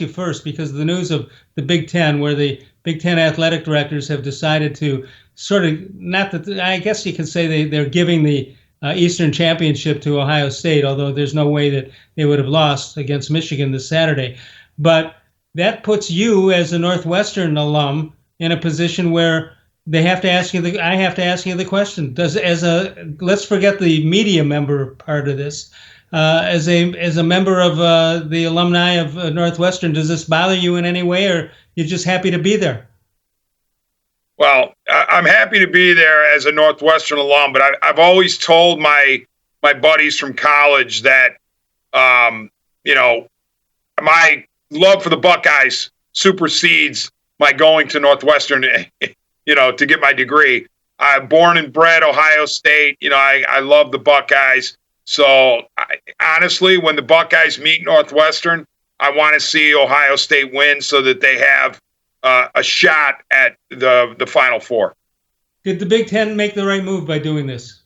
you first because of the news of the Big Ten, where the Big Ten athletic directors have decided to sort of, not that, I guess you could say they're giving the Eastern Championship to Ohio State, although there's no way that they would have lost against Michigan this Saturday. But that puts you as a Northwestern alum in a position where I have to ask you the question. Let's forget the media member part of this. As a member of the alumni of Northwestern, does this bother you in any way, or you're just happy to be there? Well, I'm happy to be there as a Northwestern alum, but I've always told my buddies from college that my love for the Buckeyes supersedes my going to Northwestern, to get my degree. I'm born and bred Ohio State. I love the Buckeyes. So honestly, when the Buckeyes meet Northwestern, I want to see Ohio State win so that they have a shot at the Final Four. Did the Big Ten make the right move by doing this?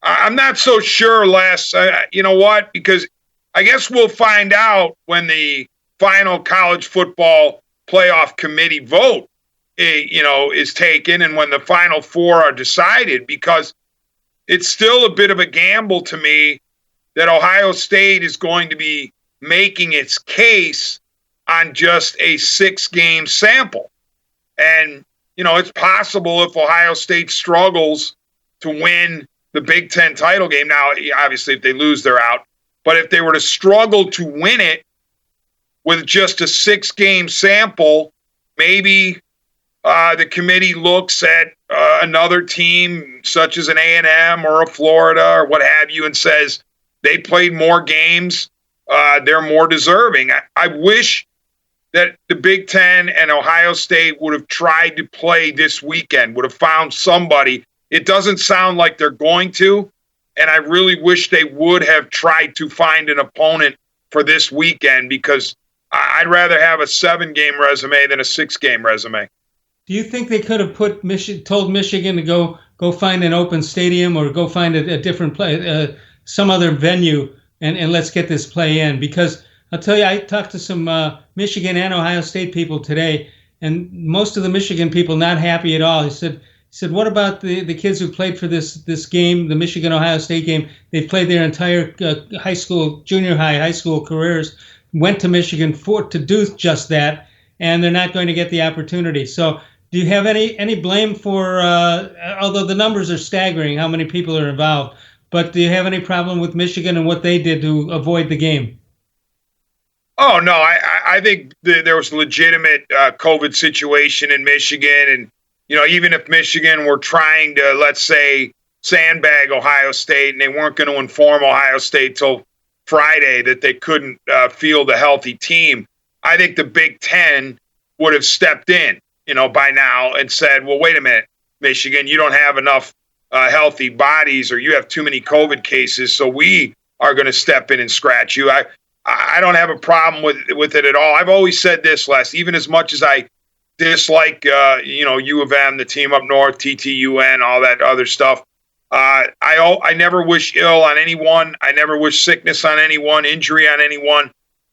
I'm not so sure, Les. You know what? Because I guess we'll find out when the final college football playoff committee vote, is taken and when the Final Four are decided, because it's still a bit of a gamble to me that Ohio State is going to be making its case on just a 6-game sample. And, it's possible if Ohio State struggles to win the Big Ten title game. Now, obviously, if they lose, they're out. But if they were to struggle to win it with just a 6-game sample, maybe the committee looks at another team such as an A&M or a Florida or what have you and says they played more games, they're more deserving. I wish that the Big Ten and Ohio State would have tried to play this weekend, would have found somebody. It doesn't sound like they're going to, and I really wish they would have tried to find an opponent for this weekend, because I'd rather have a 7-game resume than a 6-game resume. Do you think they could have told Michigan to go find an open stadium or go find a different play, some other venue, and let's get this play in? Because I'll tell you, I talked to some Michigan and Ohio State people today, and most of the Michigan people not happy at all. He said, what about the kids who played for this game, the Michigan-Ohio State game? They've played their entire high school, junior high school careers, went to Michigan to do just that, and they're not going to get the opportunity. So do you have any blame for, although the numbers are staggering, how many people are involved, but do you have any problem with Michigan and what they did to avoid the game? Oh, no, I think there was a legitimate COVID situation in Michigan. And, even if Michigan were trying to, let's say, sandbag Ohio State and they weren't going to inform Ohio State till Friday that they couldn't field a healthy team, I think the Big Ten would have stepped in, by now and said, well, wait a minute, Michigan, you don't have enough healthy bodies or you have too many COVID cases, so we are going to step in and scratch you. I don't have a problem with it at all. I've always said this, Les, even as much as I dislike, U of M, the team up north, TTUN, all that other stuff. I never wish ill on anyone. I never wish sickness on anyone, injury on anyone.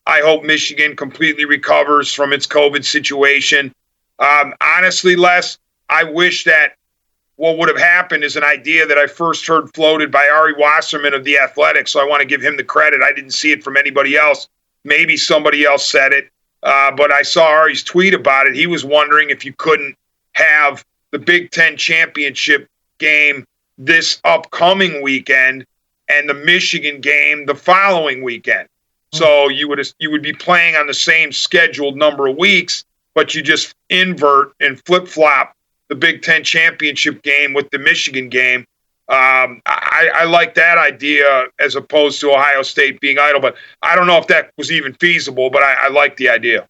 I hope Michigan completely recovers from its COVID situation. Honestly, Les, I wish that what would have happened is an idea that I first heard floated by Ari Wasserman of The Athletic, so I want to give him the credit. I didn't see it from anybody else. Maybe somebody else said it, but I saw Ari's tweet about it. He was wondering if you couldn't have the Big Ten championship game this upcoming weekend and the Michigan game the following weekend. So you would be playing on the same scheduled number of weeks, but you just invert and flip-flop the Big Ten championship game with the Michigan game. I like that idea as opposed to Ohio State being idle, but I don't know if that was even feasible, but I like the idea.